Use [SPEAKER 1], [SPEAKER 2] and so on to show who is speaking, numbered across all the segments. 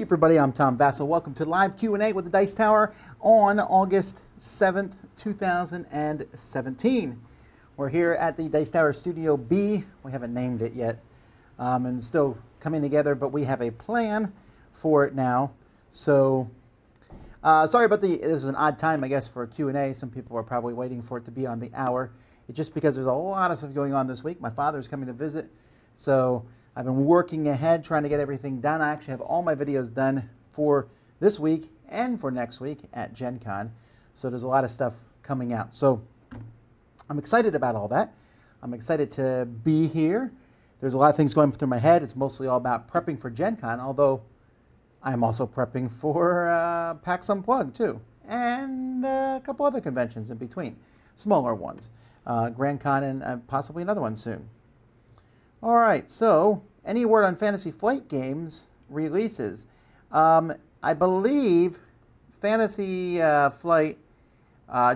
[SPEAKER 1] Hey everybody, I'm Tom Vasel. Welcome to live Q&A with the Dice Tower on August 7th, 2017. We're here at the Dice Tower Studio B. We haven't named it yet, and it's still coming together, but we have a plan for it now. So, sorry about this is an odd time, I guess, for a Q&A. Some people are probably waiting for it to be on the hour. It's just because there's a lot of stuff going on this week. My father's coming to visit, so I've been working ahead, trying to get everything done. I actually have all my videos done for this week and for next week at Gen Con. So there's a lot of stuff coming out. So I'm excited about all that. I'm excited to be here. There's a lot of things going through my head. It's mostly all about prepping for Gen Con, although I'm also prepping for PAX Unplugged too. And a couple other conventions in between, smaller ones. Grand Con and possibly another one soon. All right, so any word on Fantasy Flight Games releases? I believe Fantasy Flight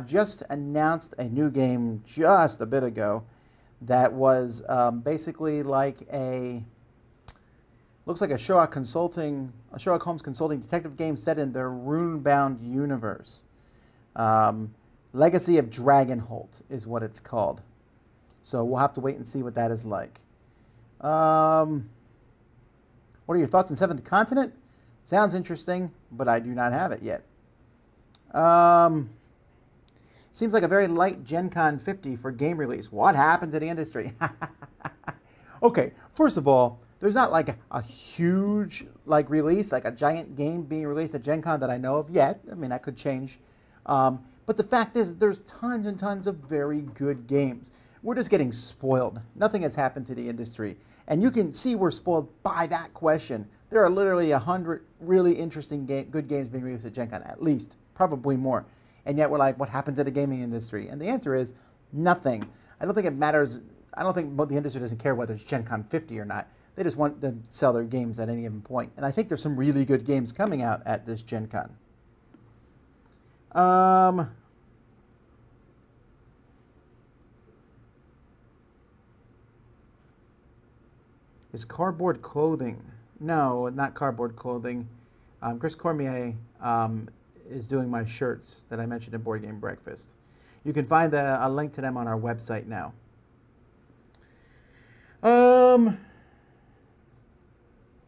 [SPEAKER 1] just announced a new game just a bit ago that was basically like looks like a Sherlock Holmes consulting detective game set in their Runebound universe. Legacy of Dragonholt is what it's called. So we'll have to wait and see what that is like. What are your thoughts on Seventh Continent? Sounds interesting, but I do not have it yet. Seems like a very light Gen Con 50 for game release. What happened to the industry? Okay, first of all, there's not like a huge release, like a giant game being released at Gen Con that I know of yet. I mean, that could change. But the fact is, there's tons and tons of very good games. We're just getting spoiled. Nothing has happened to the industry. And you can see we're spoiled by that question. There are literally 100 really interesting good games being released at Gen Con, at least, probably more. And yet we're like, what happened to the gaming industry? And the answer is nothing. I don't think it matters. I don't think the industry doesn't care whether it's Gen Con 50 or not. They just want to sell their games at any given point. And I think there's some really good games coming out at this Gen Con. Is cardboard clothing? No, not cardboard clothing. Chris Cormier is doing my shirts that I mentioned in Board Game Breakfast. You can find a link to them on our website now.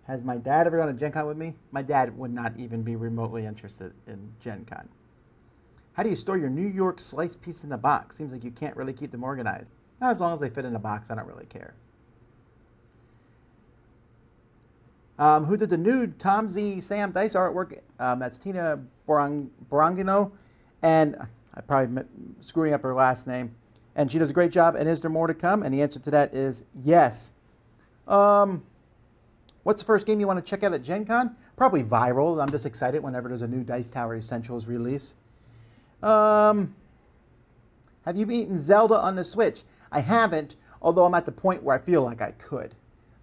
[SPEAKER 1] Has my dad ever gone to Gen Con with me? My dad would not even be remotely interested in Gen Con. How do you store your New York slice piece in the box? Seems like you can't really keep them organized. Not as long as they fit in a box, I don't really care. Who did the nude Tom Z Sam Dice artwork? That's Tina Borangino, and I probably screwing up her last name. And she does a great job. And is there more to come? And the answer to that is yes. What's the first game you want to check out at Gen Con? Probably Viral. I'm just excited whenever there's a new Dice Tower Essentials release. Have you beaten Zelda on the Switch? I haven't, although I'm at the point where I feel like I could.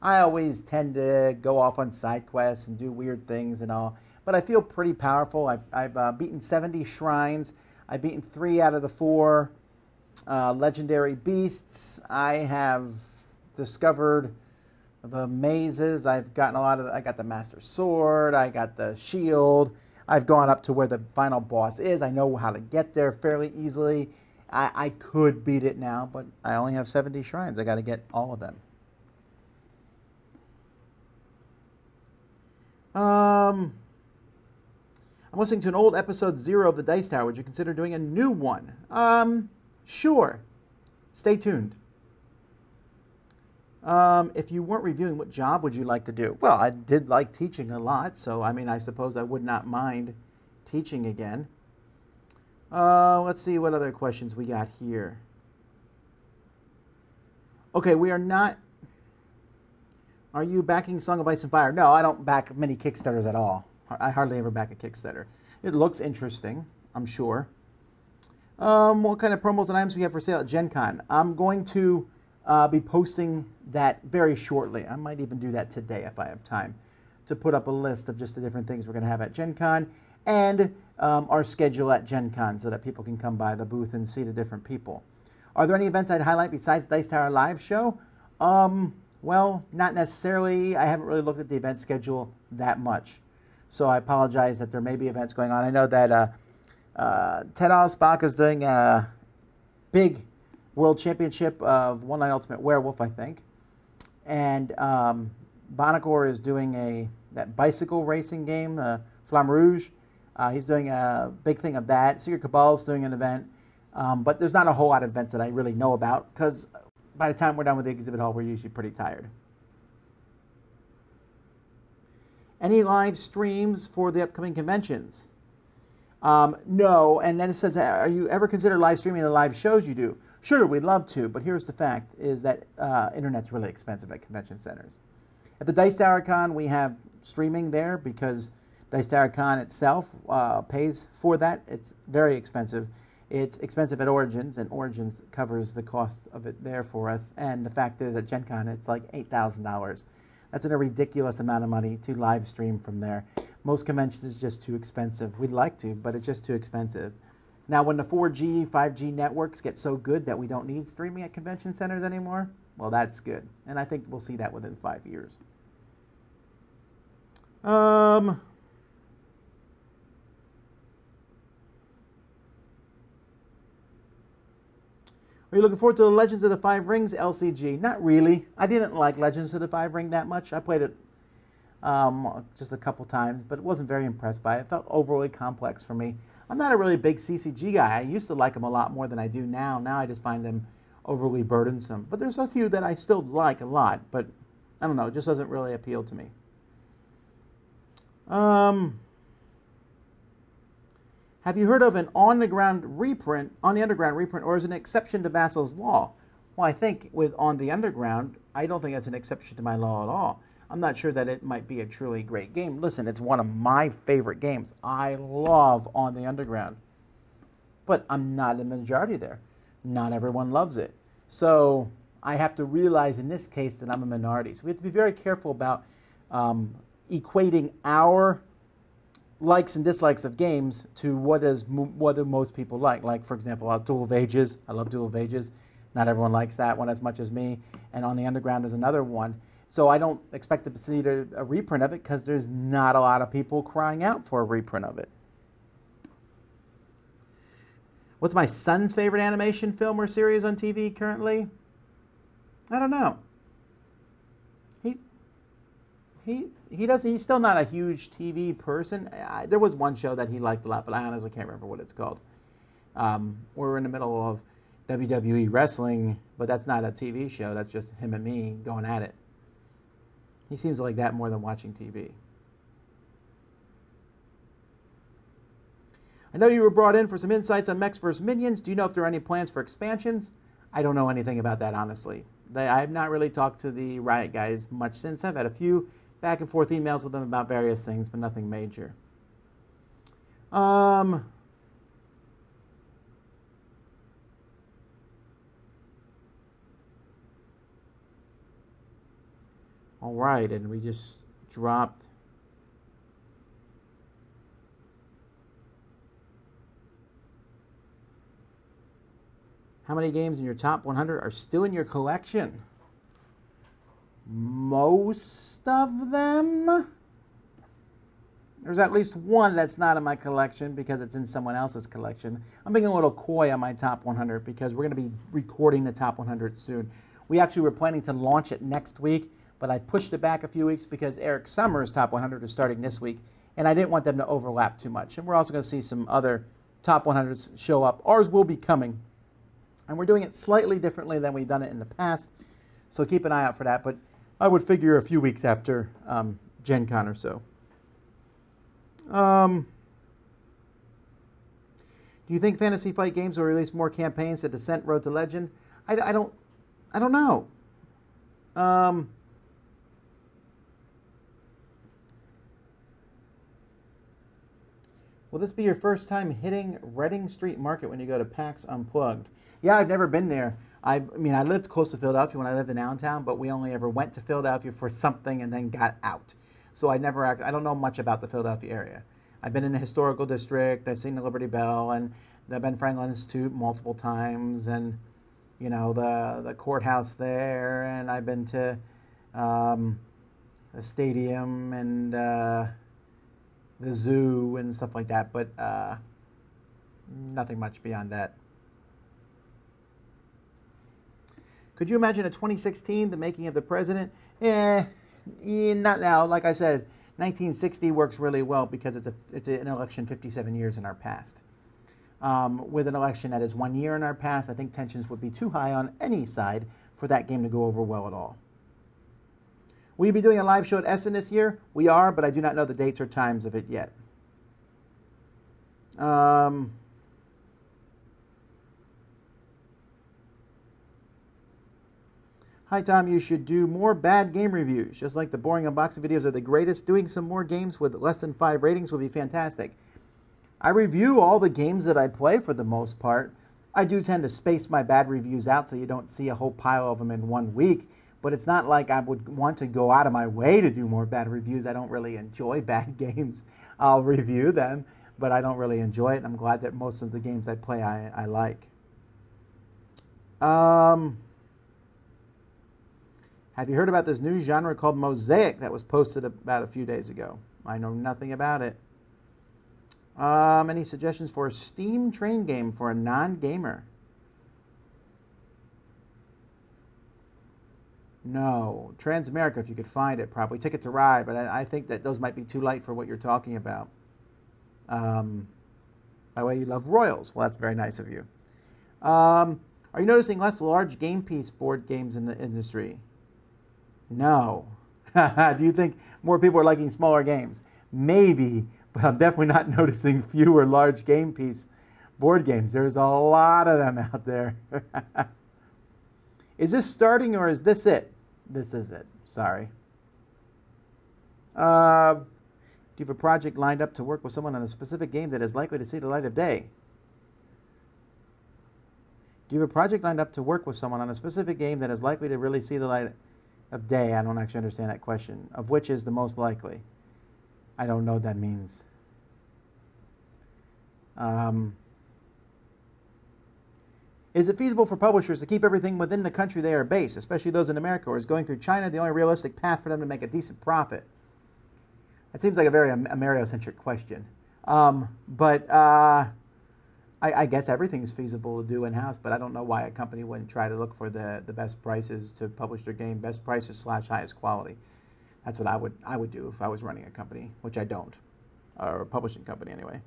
[SPEAKER 1] I always tend to go off on side quests and do weird things and all, but I feel pretty powerful. I've beaten 70 shrines. I've beaten 3 out of the 4 legendary beasts. I have discovered the mazes. I've gotten I got the Master Sword. I got the shield. I've gone up to where the final boss is. I know how to get there fairly easily. I could beat it now, but I only have 70 shrines. I got to get all of them. I'm listening to an old episode 0 of the Dice Tower. Would you consider doing a new one? Sure. Stay tuned. If you weren't reviewing, what job would you like to do? Well, I did like teaching a lot, so I mean, I suppose I would not mind teaching again. Let's see what other questions we got here. Okay, we are not... Are you backing Song of Ice and Fire? No, I don't back many Kickstarters at all. I hardly ever back a Kickstarter. It looks interesting, I'm sure. What kind of promos and items we have for sale at Gen Con? I'm going to be posting that very shortly. I might even do that today if I have time, to put up a list of just the different things we're going to have at Gen Con and our schedule at Gen Con so that people can come by the booth and see the different people. Are there any events I'd highlight besides Dice Tower Live Show? Well, not necessarily. I haven't really looked at the event schedule that much. So I apologize that there may be events going on. I know that Ted Alsbach is doing a big World Championship of One Night Ultimate Werewolf, I think. And Bonacor is doing that bicycle racing game, Flamme Rouge. He's doing a big thing of that. Secret Cabal is doing an event. But there's not a whole lot of events that I really know about because by the time we're done with the exhibit hall, we're usually pretty tired. Any live streams for the upcoming conventions? No. And then it says, are you ever consider live streaming the live shows you do? Sure, we'd love to, but here's the fact, is that internet's really expensive at convention centers. At the Dice Tower Con, we have streaming there because Dice Tower Con itself pays for that. It's very expensive. It's expensive at Origins, and Origins covers the cost of it there for us. And the fact is at Gen Con, it's like $8,000. That's a ridiculous amount of money to live stream from there. Most conventions is just too expensive. We'd like to, but it's just too expensive. Now, when the 4G, 5G networks get so good that we don't need streaming at convention centers anymore, well, that's good. And I think we'll see that within 5 years. Are you looking forward to the Legends of the Five Rings LCG? Not really. I didn't like Legends of the Five Ring that much. I played it just a couple times, but wasn't very impressed by it. It felt overly complex for me. I'm not a really big CCG guy. I used to like them a lot more than I do now. Now I just find them overly burdensome. But there's a few that I still like a lot, but I don't know. It just doesn't really appeal to me. Have you heard of an on-the-underground reprint, or is it an exception to Vasel's law? Well, I think with On the Underground, I don't think that's an exception to my law at all. I'm not sure that it might be a truly great game. Listen, it's one of my favorite games. I love On the Underground. But I'm not in the majority there. Not everyone loves it. So I have to realize in this case that I'm a minority. So we have to be very careful about equating our likes and dislikes of games to what do most people like. Like, for example, Duel of Ages. I love Duel of Ages. Not everyone likes that one as much as me. And On the Underground is another one. So I don't expect to see a reprint of it because there's not a lot of people crying out for a reprint of it. What's my son's favorite animation film or series on TV currently? I don't know. He's still not a huge TV person. There was one show that he liked a lot, but I honestly can't remember what it's called. We're in the middle of WWE wrestling, but that's not a TV show. That's just him and me going at it. He seems like that more than watching TV. I know you were brought in for some insights on Mechs vs. Minions. Do you know if there are any plans for expansions? I don't know anything about that, honestly. I have not really talked to the Riot guys much since. I've had a few back and forth emails with them about various things, but nothing major. All right, and we just dropped how many games in your top 100 are still in your collection? Most of them. There's at least one that's not in my collection because it's in someone else's collection. I'm being a little coy on my top 100 because we're going to be recording the top 100 soon. We actually were planning to launch it next week, but I pushed it back a few weeks because Eric Summers' top 100 is starting this week, and I didn't want them to overlap too much. And we're also going to see some other top 100s show up. Ours will be coming, and we're doing it slightly differently than we've done it in the past, so keep an eye out for that. But I would figure a few weeks after Gen Con or so. Do you think Fantasy Fight Games will release more campaigns to Descent Road to Legend? I don't know. Will this be your first time hitting Reading Street Market when you go to PAX Unplugged? Yeah, I've never been there. I mean, I lived close to Philadelphia when I lived in Allentown, but we only ever went to Philadelphia for something and then got out. So I don't know much about the Philadelphia area. I've been in the historical district. I've seen the Liberty Bell and the Ben Franklin Institute multiple times, and you know the courthouse there. And I've been to the stadium and the zoo and stuff like that, but nothing much beyond that. Could you imagine a 2016, the making of the president? Not now. Like I said, 1960 works really well because it's an election 57 years in our past. With an election that is 1 year in our past, I think tensions would be too high on any side for that game to go over well at all. Will you be doing a live show at Essen this year? We are, but I do not know the dates or times of it yet. Hi, Tom. You should do more bad game reviews. Just like the boring unboxing videos are the greatest, doing some more games with less than 5 ratings would be fantastic. I review all the games that I play for the most part. I do tend to space my bad reviews out so you don't see a whole pile of them in 1 week. But it's not like I would want to go out of my way to do more bad reviews. I don't really enjoy bad games. I'll review them, but I don't really enjoy it. And I'm glad that most of the games I play I like. Have you heard about this new genre called Mosaic that was posted about a few days ago? I know nothing about it. Any suggestions for a Steam train game for a non-gamer? No. Transamerica, if you could find it, probably. Ticket to Ride, but I think that those might be too light for what you're talking about. By the way, you love Royals. Well, that's very nice of you. Are you noticing less large game piece board games in the industry? No. Do you think more people are liking smaller games? Maybe, but I'm definitely not noticing fewer large game piece board games. There's a lot of them out there. Is this starting or is this it? This is it. Sorry. Do you have a project lined up to work with someone on a specific game that is likely to see the light of day? Do you have a project lined up to work with someone on a specific game that is likely to really see the light of day? I don't actually understand that question. Of which is the most likely? I don't know what that means. Is it feasible for publishers to keep everything within the country they are based, especially those in America, or is going through China the only realistic path for them to make a decent profit? That seems like a very Ameriocentric question. I guess everything is feasible to do in-house, but I don't know why a company wouldn't try to look for the best prices to publish their game, best prices / highest quality. That's what I would do if I was running a company, which I don't, or a publishing company anyway.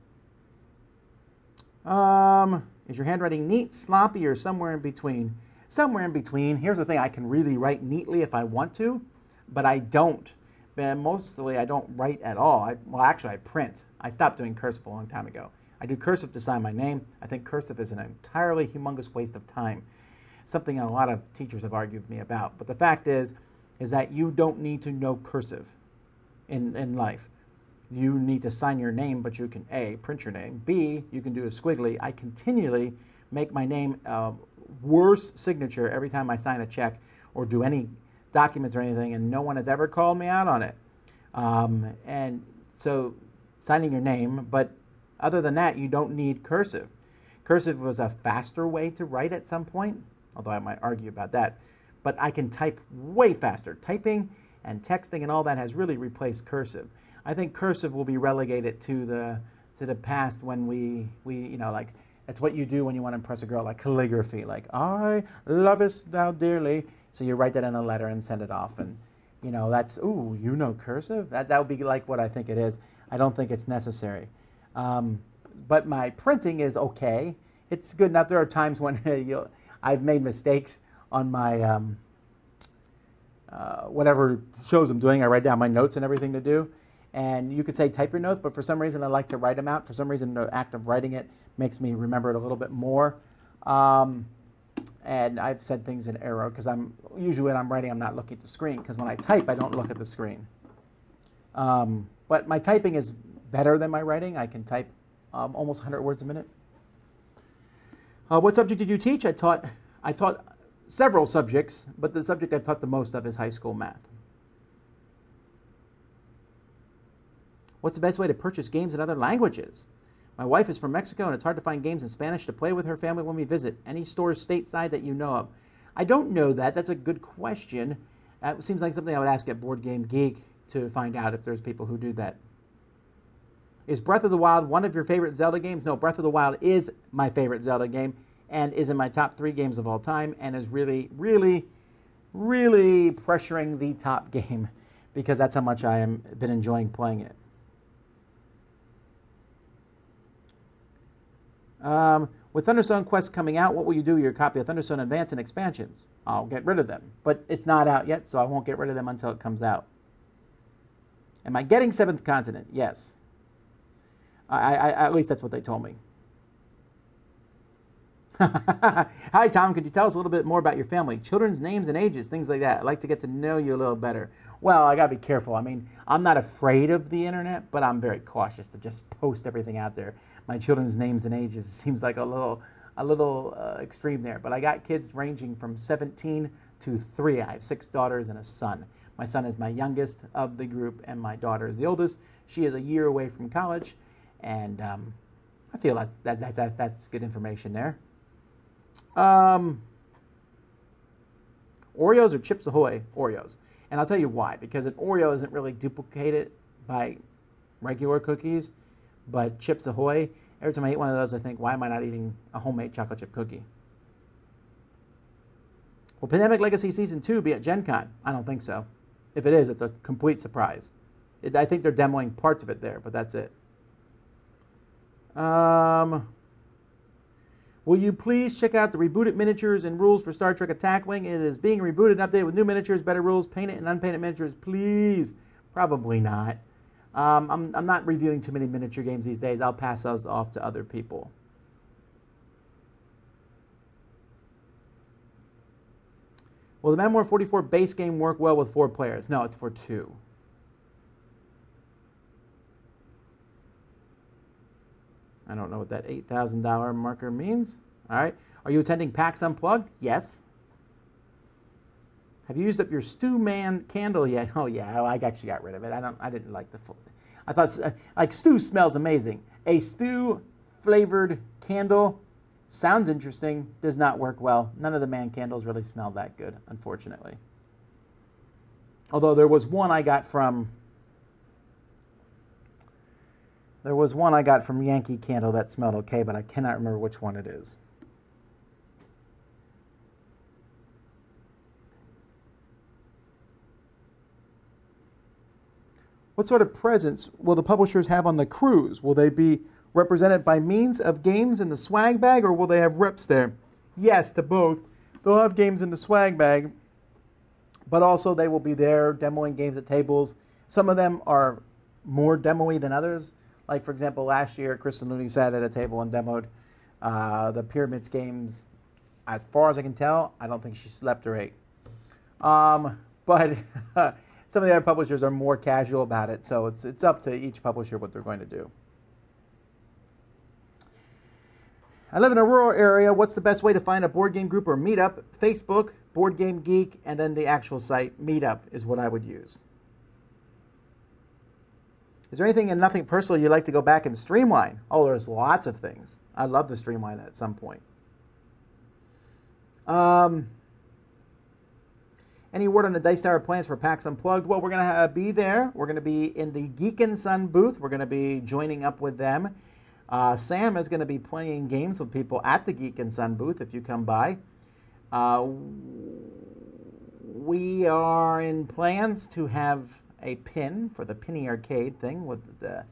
[SPEAKER 1] Is your handwriting neat, sloppy, or somewhere in between? Somewhere in between. Here's the thing, I can really write neatly if I want to, but I don't. And mostly I don't write at all. Well, actually I print. I stopped doing cursive a long time ago. I do cursive to sign my name. I think cursive is an entirely humongous waste of time. Something a lot of teachers have argued with me about. But the fact is that you don't need to know cursive in life. You need to sign your name, but you can A, print your name. B, you can do a squiggly. I continually make my name a worse signature every time I sign a check or do any documents or anything, and no one has ever called me out on it. And so signing your name, but other than that, you don't need cursive. Cursive was a faster way to write at some point, although I might argue about that. But I can type way faster. Typing and texting and all that has really replaced cursive. I think cursive will be relegated to the past when we like, that's what you do when you want to impress a girl, like calligraphy, like, I lovest thou dearly. So you write that in a letter and send it off, and that's, ooh, cursive? That would be like what I think it is. I don't think it's necessary. But my printing is okay. It's good enough. There are times when I've made mistakes on my whatever shows I'm doing. I write down my notes and everything to do. And you could say type your notes, but for some reason I like to write them out. For some reason the act of writing it makes me remember it a little bit more. And I've said things in error because usually when I'm writing I'm not looking at the screen, because when I type I don't look at the screen. But my typing is better than my writing. I can type almost 100 words a minute. What subject did you teach? I taught several subjects, but the subject I've taught the most of is high school math. What's the best way to purchase games in other languages? My wife is from Mexico, and it's hard to find games in Spanish to play with her family when we visit. Any stores stateside that you know of? I don't know that. That's a good question. That seems like something I would ask at Board Game Geek to find out if there's people who do that. Is Breath of the Wild one of your favorite Zelda games? No, Breath of the Wild is my favorite Zelda game and is in my top 3 games of all time and is really, really, really pressuring the top game because that's how much I have been enjoying playing it. With Thunderstone Quest coming out, what will you do with your copy of Thunderstone Advance and expansions? I'll get rid of them. But it's not out yet, so I won't get rid of them until it comes out. Am I getting Seventh Continent? Yes. At least that's what they told me. Hi, Tom. Could you tell us a little bit more about your family? Children's names and ages, things like that. I'd like to get to know you a little better. Well, I got to be careful. I mean, I'm not afraid of the internet, but I'm very cautious to just post everything out there. My children's names and ages seems like a little extreme there. But I got kids ranging from 17 to 3. I have 6 daughters and a son. My son is my youngest of the group, and my daughter is the oldest. She is a year away from college, and I feel that's good information there. Oreos or Chips Ahoy? Oreos. And I'll tell you why. Because an Oreo isn't really duplicated by regular cookies, but Chips Ahoy, every time I eat one of those, I think, why am I not eating a homemade chocolate chip cookie? Will Pandemic Legacy Season 2 be at Gen Con? I don't think so. If it is, it's a complete surprise. I think they're demoing parts of it there, but that's it. Will you please check out the rebooted miniatures and rules for Star Trek Attack Wing? It is being rebooted and updated with new miniatures, better rules, painted and unpainted miniatures. Please. Probably not. I'm not reviewing too many miniature games these days. I'll pass those off to other people. Will the Memoir 44 base game work well with 4 players? No, it's for 2. I don't know what that $8,000 marker means. All right. Are you attending PAX Unplugged? Yes. Have you used up your Stew Man candle yet? Oh yeah, I actually got rid of it. I didn't like the full. I thought like stew smells amazing. A stew flavored candle sounds interesting. Does not work well. None of the man candles really smell that good, unfortunately. Although there was one I got from. There was one I got from Yankee Candle that smelled okay, but I cannot remember which one it is. What sort of presents will the publishers have on the cruise? Will they be represented by means of games in the swag bag, or will they have reps there? Yes, to both. They'll have games in the swag bag, but also they will be there demoing games at tables. Some of them are more demo-y than others. Like, for example, last year, Kristen Looney sat at a table and demoed the Pyramids games. As far as I can tell, I don't think she slept or ate. But some of the other publishers are more casual about it, so it's up to each publisher what they're going to do. I live in a rural area. What's the best way to find a board game group or meetup? Facebook, Board Game Geek, and then the actual site, Meetup, is what I would use. Is there anything and nothing personal you'd like to go back and streamline? Oh, there's lots of things. I'd love to streamline at some point. Any word on the Dice Tower plans for PAX Unplugged? Well, we're going to be there. We're going to be in the Geek and Sun booth. We're going to be joining up with them. Sam is going to be playing games with people at the Geek and Sun booth if you come by. We are in plans to have a pin for the Penny Arcade thing with the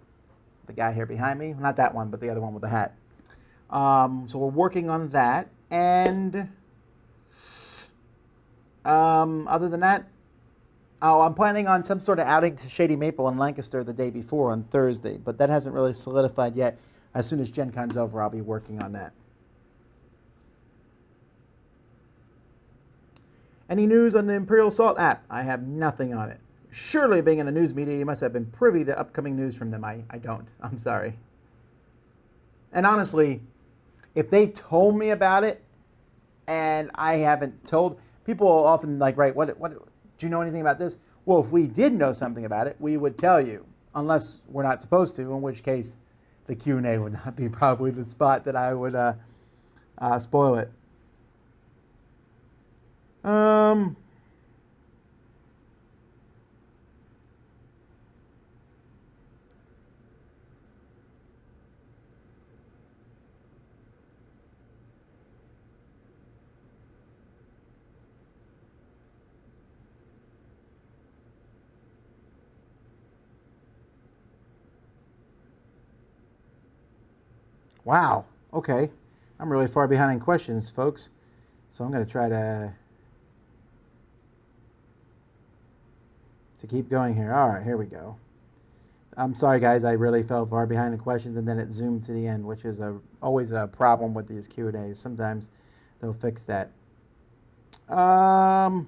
[SPEAKER 1] guy here behind me. Not that one, but the other one with the hat. So we're working on that. And other than that, I'm planning on some sort of outing to Shady Maple in Lancaster the day before on Thursday. But that hasn't really solidified yet. As soon as Gen Con's over, I'll be working on that. Any news on the Imperial Salt app? I have nothing on it. Surely, being in the news media, you must have been privy to upcoming news from them. I don't. I'm sorry. And honestly, if they told me about it and I haven't told, people often like, right, what, do you know anything about this? Well, if we did know something about it, we would tell you, unless we're not supposed to, in which case the Q&A would not be probably the spot that I would spoil it. Wow. Okay. I'm really far behind in questions, folks. So I'm going to try to keep going here. All right, here we go. I'm sorry, guys. I really fell far behind in questions, and then it zoomed to the end, which is always a problem with these Q&As. Sometimes they'll fix that. Mountains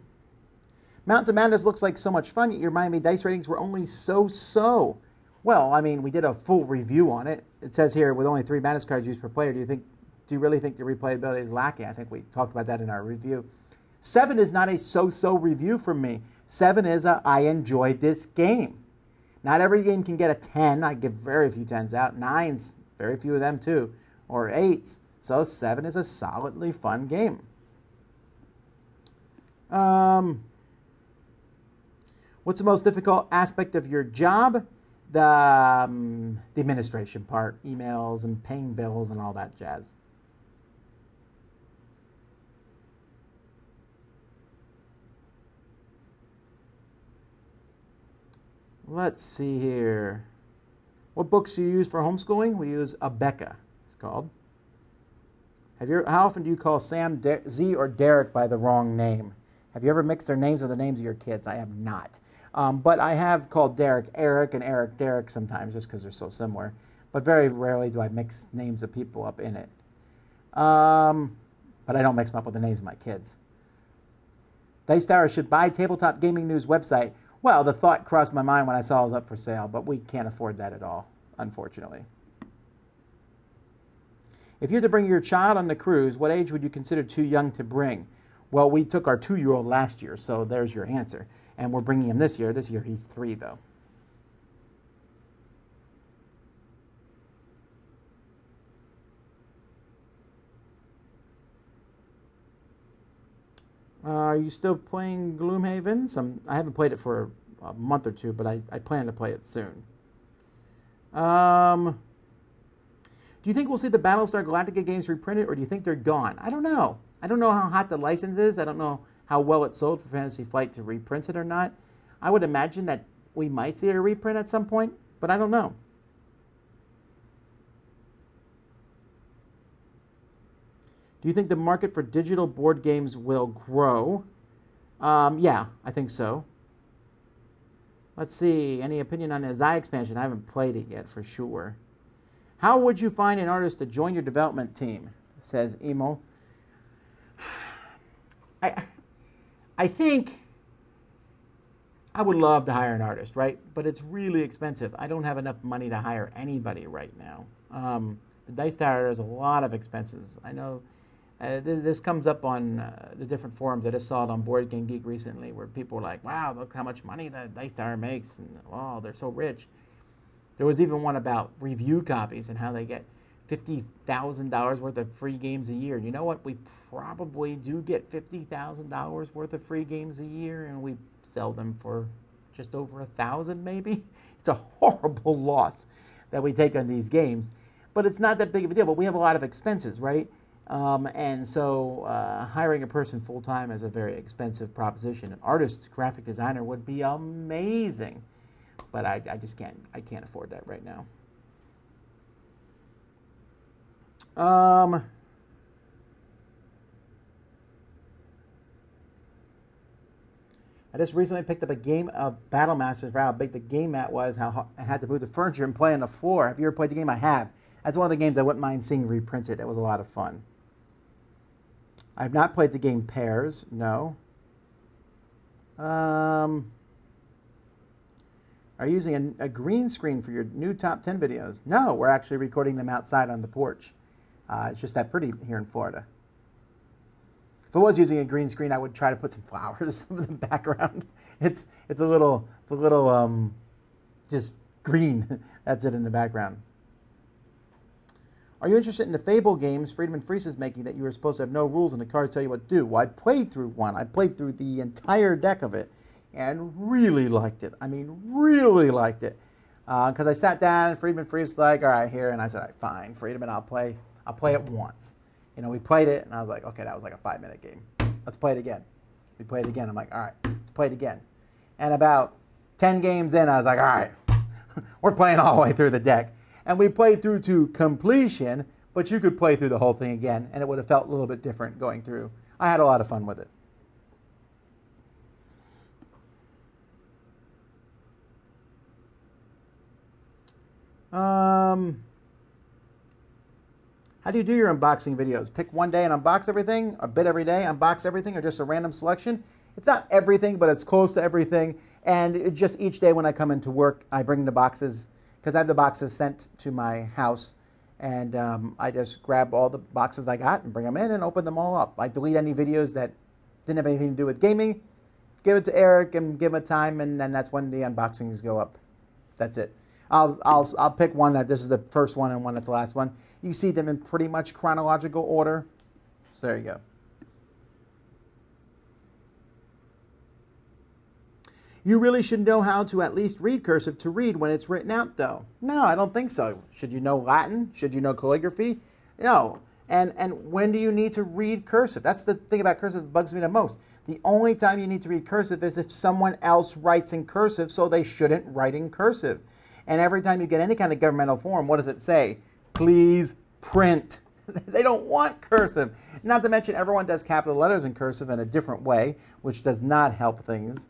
[SPEAKER 1] of Madness looks like so much fun. Your Miami dice ratings were only so-so. Well, I mean, we did a full review on it. It says here, with only 3 Madness cards used per player, do you really think the replayability is lacking? I think we talked about that in our review. 7 is not a so-so review from me. 7 is I enjoyed this game. Not every game can get a 10. I give very few 10s out. 9s, very few of them too. Or 8s. So 7 is a solidly fun game. What's the most difficult aspect of your job? The administration part. Emails and paying bills and all that jazz. Let's see here. What books do you use for homeschooling? We use Abeka, it's called. How often do you call Sam Z or Derek by the wrong name? Have you ever mixed their names with the names of your kids? I have not. But I have called Derek Eric and Eric Derek sometimes just because they're so similar. But very rarely do I mix names of people up in it. But I don't mix them up with the names of my kids. Dice Tower should buy Tabletop Gaming News website. Well, the thought crossed my mind when I saw it was up for sale, but we can't afford that at all, unfortunately. If you had to bring your child on the cruise, what age would you consider too young to bring? Well, we took our 2-year-old last year, so there's your answer. And we're bringing him this year. This year he's 3, though. Are you still playing Gloomhaven? I haven't played it for a month or 2, but I plan to play it soon. Do you think we'll see the Battlestar Galactica games reprinted, or do you think they're gone? I don't know. I don't know how hot the license is. I don't know how well it sold for Fantasy Flight to reprint it or not. I would imagine that we might see a reprint at some point, but I don't know. Do you think the market for digital board games will grow? Yeah, I think so. Let's see. Any opinion on the Zai expansion? I haven't played it yet for sure. How would you find an artist to join your development team? Says Emo. I think I would love to hire an artist, right? But it's really expensive. I don't have enough money to hire anybody right now. The Dice Tower has a lot of expenses. I know this comes up on the different forums. I just saw it on Board Game Geek recently where people were like, wow, look how much money the Dice Tower makes. And, oh, they're so rich. There was even one about review copies and how they get $50,000 worth of free games a year. You know what? We probably do get $50,000 worth of free games a year, and we sell them for just over $1,000 maybe. It's a horrible loss that we take on these games. But it's not that big of a deal. But we have a lot of expenses, right? And so hiring a person full-time is a very expensive proposition. An artist, graphic designer would be amazing. But I just can't afford that right now. I just recently picked up a game of Battle Masters for how big the game mat was, how I had to move the furniture and play on the floor. Have you ever played the game? I have. That's one of the games I wouldn't mind seeing reprinted. It was a lot of fun. I have not played the game Pairs, no. Are you using a green screen for your new top 10 videos? No, we're actually recording them outside on the porch. It's just that pretty here in Florida. If I was using a green screen, I would try to put some flowers in the background. It's a little just green. That's it in the background. Are you interested in the Fable games Friedman Freese is making that you were supposed to have no rules and the cards tell you what to do? Well, I played through one. I played through the entire deck of it and really liked it. I mean, really liked it. Because I sat down and Friedman Freese was like, all right, here. And I said, all right, fine, Friedman, I'll play it once. You know, we played it, and I was like, okay, that was like a 5-minute game. Let's play it again. We played it again. I'm like, all right, let's play it again. And about 10 games in, I was like, all right, we're playing all the way through the deck. And we played through to completion, But you could play through the whole thing again, and it would have felt a little bit different going through. I had a lot of fun with it. How do you do your unboxing videos? Pick one day and unbox everything, a bit every day, unbox everything, or just a random selection? It's not everything, but it's close to everything. And just each day when I come into work, I bring the boxes, because I have the boxes sent to my house. And I just grab all the boxes I got and bring them in and open them all up. I delete any videos that didn't have anything to do with gaming, give it to Eric and give him a time, and then that's when the unboxings go up. That's it. I'll pick one that this is the first one and one that's the last one. You see them in pretty much chronological order. So there you go. You really should know how to at least read cursive to read when it's written out, though. No, I don't think so. Should you know Latin? Should you know calligraphy? No. And when do you need to read cursive? That's the thing about cursive that bugs me the most. The only time you need to read cursive is if someone else writes in cursive, so they shouldn't write in cursive. And every time you get any kind of governmental form, what does it say? Please print. They don't want cursive. Not to mention everyone does capital letters in cursive in a different way, which does not help things.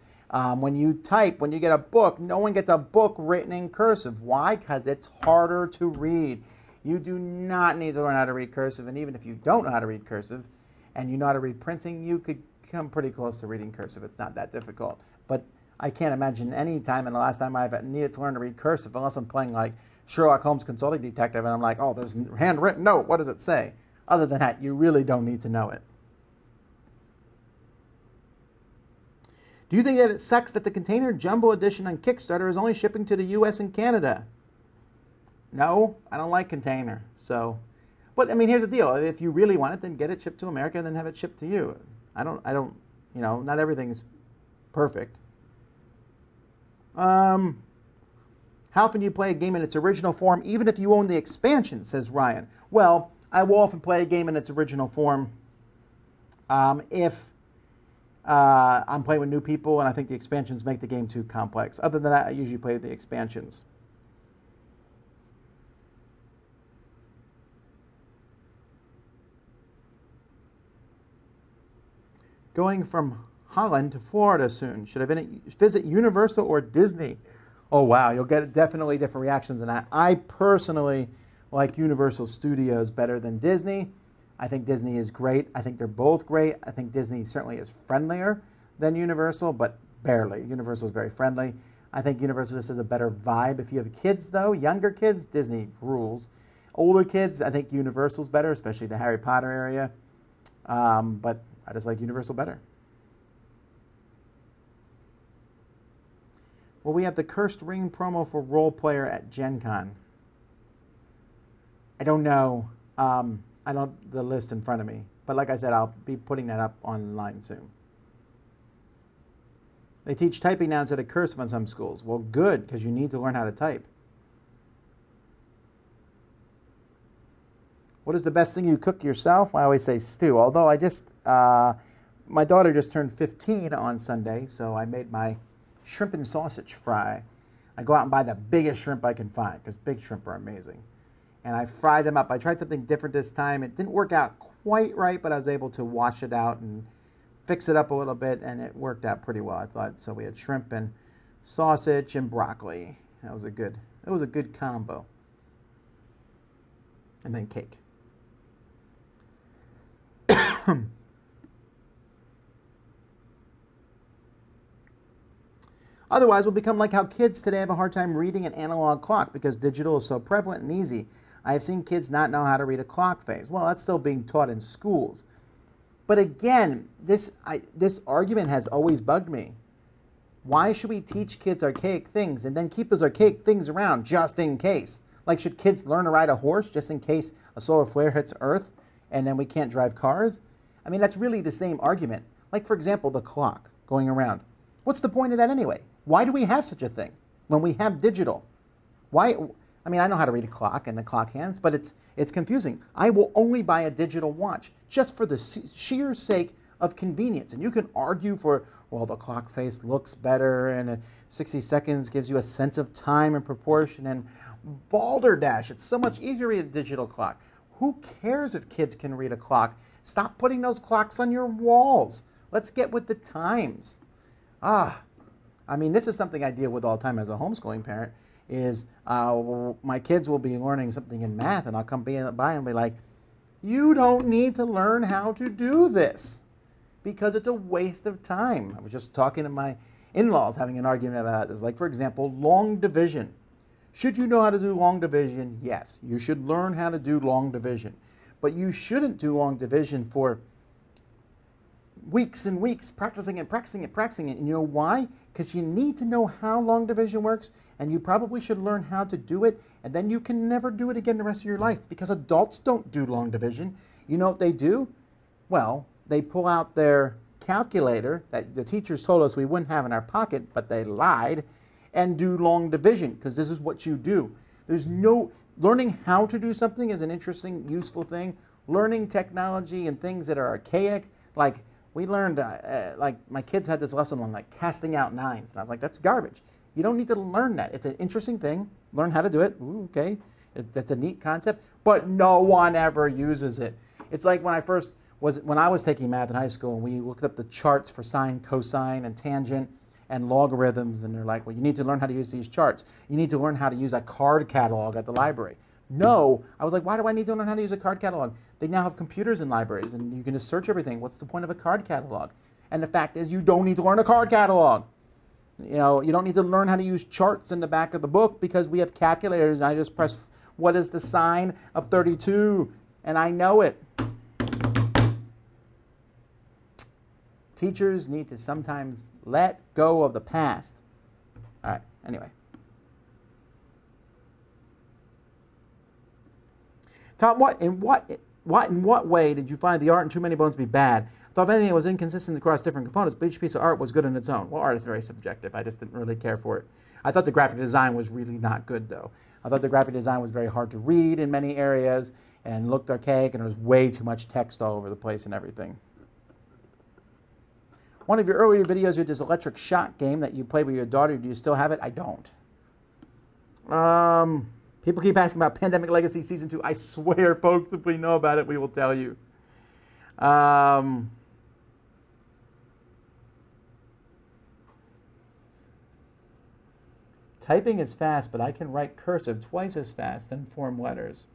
[SPEAKER 1] When you type, when you get a book, no one gets a book written in cursive. Why? Because it's harder to read. You do not need to learn how to read cursive, and even if you don't know how to read cursive and you know how to read printing, you could come pretty close to reading cursive. It's not that difficult. But I can't imagine any time in the last time I've needed to learn to read cursive unless I'm playing like Sherlock Holmes Consulting Detective and I'm like, oh, there's a handwritten note. What does it say? Other than that, you really don't need to know it. Do you think that it sucks that the Container Jumbo Edition on Kickstarter is only shipping to the US and Canada? No, I don't like Container. So, but I mean, here's the deal. If you really want it, then get it shipped to America and then have it shipped to you. I don't, you know, not everything's perfect. How often do you play a game in its original form, even if you own the expansion, says Ryan? Well, I will often play a game in its original form if I'm playing with new people and I think the expansions make the game too complex. Other than that, I usually play with the expansions. Going from Holland to Florida soon. Should I visit Universal or Disney? Oh, wow. You'll get definitely different reactions on that. I personally like Universal Studios better than Disney. I think Disney is great. I think they're both great. I think Disney certainly is friendlier than Universal, but barely. Universal is very friendly. I think Universal just has a better vibe. If you have kids, though, younger kids, Disney rules. Older kids, I think Universal's better, especially the Harry Potter area. But I just like Universal better. Well, we have the Cursed Ring promo for Role Player at Gen Con. I don't know. I don't the list in front of me. But like I said, I'll be putting that up online soon. They teach typing now instead of cursive in some schools. Well, good, because you need to learn how to type. What is the best thing you cook yourself? I always say stew. Although my daughter just turned 15 on Sunday, so I made my shrimp and sausage fry. I go out and buy the biggest shrimp I can find, because big shrimp are amazing. And I fried them up. I tried something different this time. It didn't work out quite right, but I was able to wash it out and fix it up a little bit, and it worked out pretty well, I thought. So we had shrimp and sausage and broccoli. It was a good combo. And then cake. Otherwise, we'll become like how kids today have a hard time reading an analog clock because digital is so prevalent and easy. I have seen kids not know how to read a clock face. Well, that's still being taught in schools. But again, this argument has always bugged me. Why should we teach kids archaic things and then keep those archaic things around just in case? Like, should kids learn to ride a horse just in case a solar flare hits Earth and then we can't drive cars? I mean, that's really the same argument. Like, for example, the clock going around. What's the point of that anyway? Why do we have such a thing when we have digital? Why? I mean, I know how to read a clock and the clock hands, but it's confusing. I will only buy a digital watch just for the sheer sake of convenience. And you can argue for, well, the clock face looks better and 60 seconds gives you a sense of time and proportion and balderdash. It's so much easier to read a digital clock. Who cares if kids can read a clock? Stop putting those clocks on your walls. Let's get with the times. I mean, this is something I deal with all the time as a homeschooling parent, is my kids will be learning something in math, and I'll come by and be like, you don't need to learn how to do this because it's a waste of time. I was just talking to my in-laws, having an argument about this. Like, for example, long division. Should you know how to do long division? Yes, you should learn how to do long division. But you shouldn't do long division for weeks and weeks, practicing and practicing and practicing it. And you know why? Because you need to know how long division works, and you probably should learn how to do it, and then you can never do it again the rest of your life, because adults don't do long division. You know what they do? Well, they pull out their calculator that the teachers told us we wouldn't have in our pocket, but they lied, and do long division, because this is what you do. Learning how to do something is an interesting, useful thing. Learning technology and things that are archaic, like we learned, like my kids had this lesson on like casting out nines, and I was like, that's garbage. You don't need to learn that. It's an interesting thing. Learn how to do it. Ooh, okay, that's a neat concept, but no one ever uses it. It's like when I was taking math in high school, and we looked up the charts for sine, cosine, and tangent, and logarithms, and they're like, well, you need to learn how to use these charts. You need to learn how to use a card catalog at the library. No. I was like, why do I need to learn how to use a card catalog? They now have computers in libraries, and you can just search everything. What's the point of a card catalog? And the fact is, you don't need to learn a card catalog. You know, you don't need to learn how to use charts in the back of the book, because we have calculators, and I just press, what is the sine of 32? And I know it. Teachers need to sometimes let go of the past. All right, anyway. Tom, in what way did you find the art in Too Many Bones to be bad? I thought if anything, it was inconsistent across different components, but each piece of art was good in its own. Well, art is very subjective. I just didn't really care for it. I thought the graphic design was really not good, though. I thought the graphic design was very hard to read in many areas and looked archaic, and there was way too much text all over the place and everything. One of your earlier videos, you had this electric shock game that you played with your daughter. Do you still have it? I don't. People keep asking about Pandemic Legacy Season 2. I swear, folks, if we know about it, we will tell you. Typing is fast, but I can write cursive twice as fast than form letters.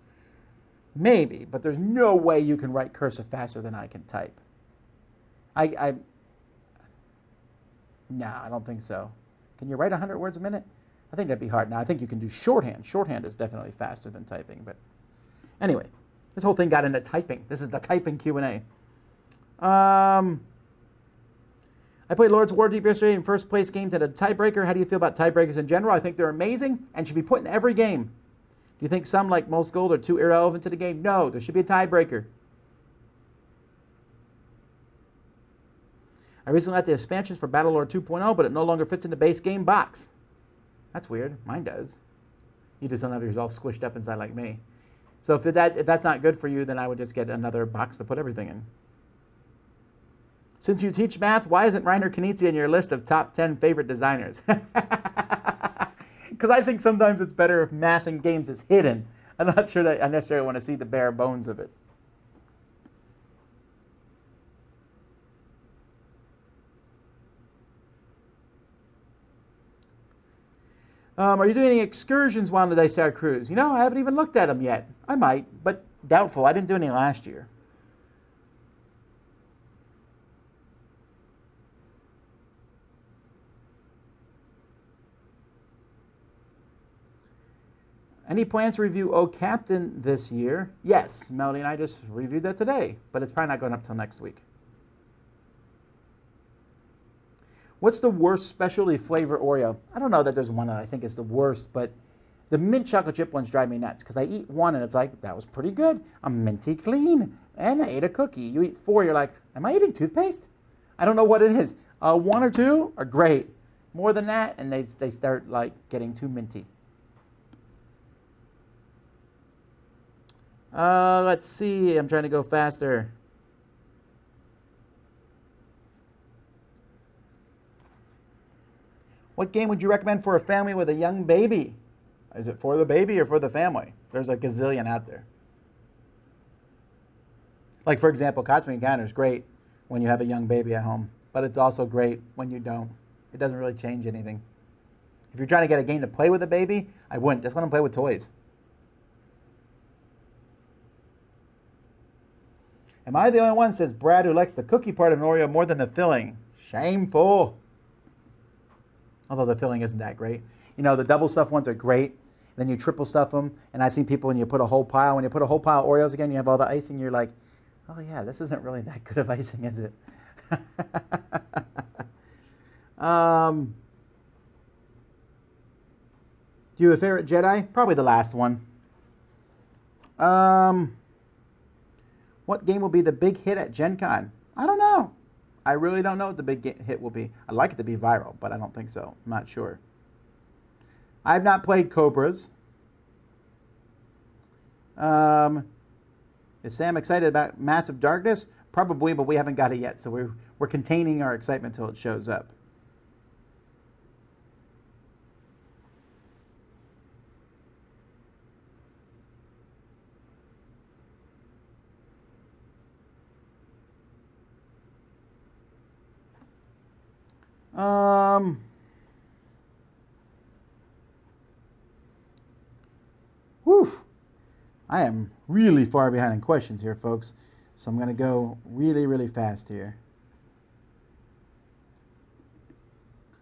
[SPEAKER 1] Maybe, but there's no way you can write cursive faster than I can type. No, I don't think so. Can you write 100 words a minute? I think that'd be hard. Now, I think you can do shorthand. Shorthand is definitely faster than typing. But anyway, this whole thing got into typing. This is the typing Q&A. I played Lords of Waterdeep yesterday in first place game to the tiebreaker. How do you feel about tiebreakers in general? I think they're amazing and should be put in every game. Do you think some, like most gold, are too irrelevant to the game? No, there should be a tiebreaker. I recently got the expansions for Battlelore 2.0, but it no longer fits in the base game box. That's weird. Mine does. You just don't have yours all squished up inside like me. So if that's not good for you, then I would just get another box to put everything in. Since you teach math, why isn't Reiner Knizia in your list of top 10 favorite designers? Because I think sometimes it's better if math in games is hidden. I'm not sure that I necessarily want to see the bare bones of it. Are you doing any excursions while on the Dice Tower cruise? You know, I haven't even looked at them yet. I might, but doubtful. I didn't do any last year. Any plans to review Oh Captain this year? Yes, Melody and I just reviewed that today, but it's probably not going up till next week. What's the worst specialty flavor Oreo? I don't know that there's one that I think is the worst, but the mint chocolate chip ones drive me nuts because I eat one and it's like, that was pretty good. I'm minty clean. And I ate a cookie. You eat 4, you're like, am I eating toothpaste? I don't know what it is. 1 or 2 are great. More than that, and they start like getting too minty. Let's see. I'm trying to go faster. What game would you recommend for a family with a young baby? Is it for the baby or for the family? There's a gazillion out there. Like, for example, Cosmic Encounter is great when you have a young baby at home, but it's also great when you don't. It doesn't really change anything. If you're trying to get a game to play with a baby, I wouldn't. Just let them play with toys. Am I the only one, says Brad, who likes the cookie part of an Oreo more than the filling? Shameful. Although the filling isn't that great. You know, the double stuffed ones are great. Then you triple stuff them. And I've seen people when you put a whole pile of Oreos again, you have all the icing, you're like, oh yeah, this isn't really that good of icing, is it? Do you have a favorite Jedi? Probably the last one. What game will be the big hit at Gen Con? I don't know. I really don't know what the big hit will be. I'd like it to be viral, but I don't think so. I'm not sure. I've not played Cobras. Is Sam excited about Massive Darkness? Probably, but we haven't got it yet, so we're containing our excitement until it shows up. Whew. I am really far behind in questions here, folks. So I'm going to go really, really fast here.